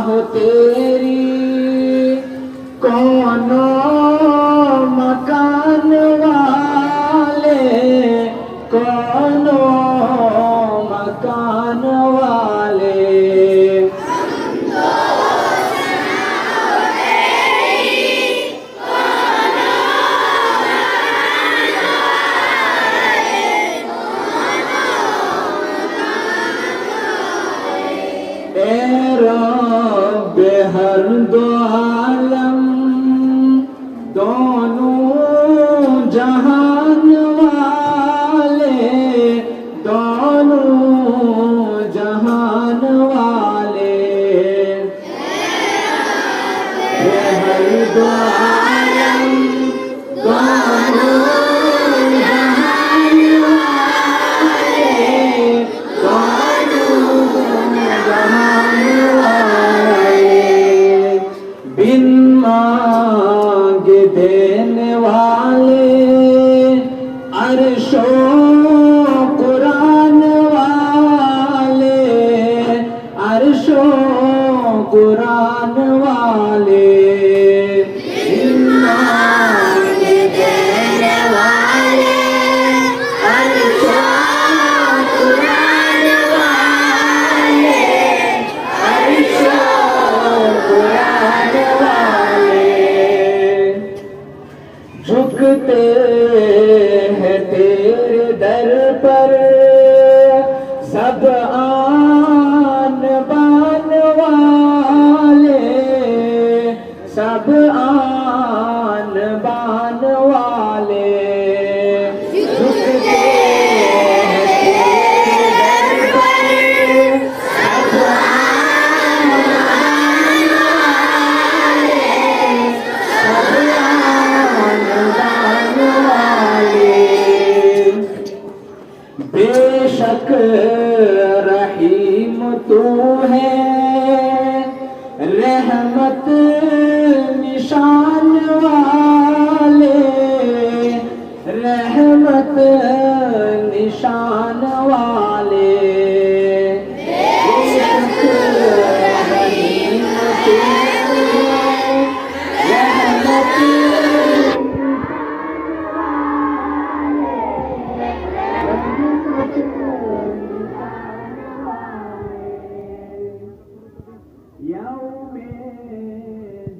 हो तेरी कौनो मकान वाले, कौनो मकान वाले। रब्बे हर दो आलम दोनों जहान वाले, दोनों जहान वाले। हर दो आलम दोनों जहान वाले, बिन मांगे देने वाले, अर्शो कुरान वाले, अर्शो कुरान वाले। बिन मांगे देने वाले, अर्शो कुरान वाले, अर्शो कुरान वाले। झुकते हैं तेरे दर पर सब आन बान वाले, सब आन बान वाले। झुकते हैं तेरे दर पर सब आन बान वाले, सब आन बान वाले। बेशक रहीम तू है, रहमत निशान वाले, रहमत निशान वाले। बेशक रहीम तू है, रहमत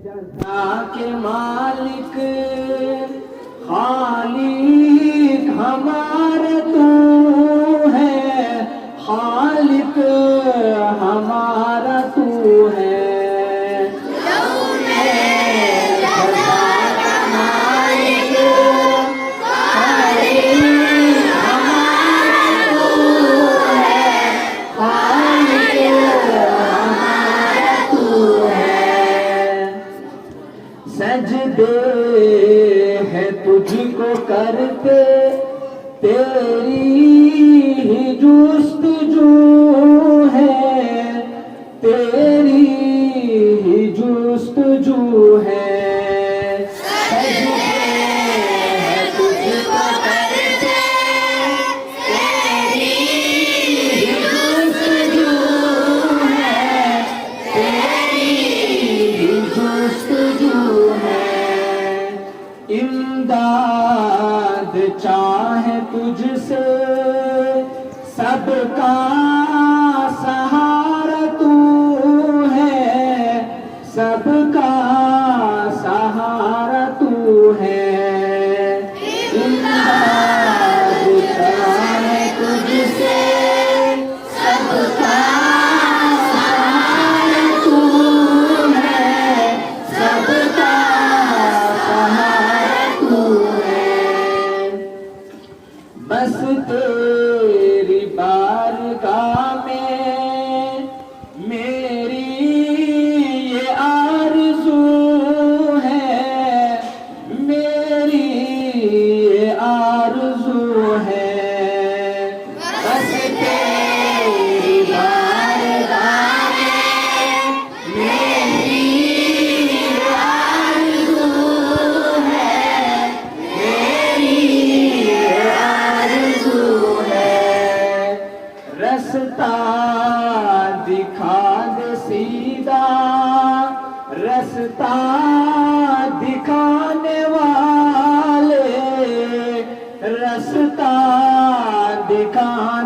जज़ा के मालिक खालिक हमारा तू है, खालिक हमारा तू है। जज़ा का मालिक खालिक हमारा तू है, खालिक हमारा तू है। सजदे हैं तुझको करते, तेरी ही जुस्तजू है, तेरी ही जुस्तजू है। सजदे हैं तुझको करते, तेरी ही जुस्तजू है, तेरी ही जुस्तजू है। इमदाद चाहे तुझसे सबका सहारा तू है, सबका सहारा तू है। इमदाद चाहे तुझसे सबका सहारा तू है, सबका सहारा तू है। बस तेरी बारगाह में मेरी ये आरज़ू रास्ता दिखाने वाले, रास्ता दिखा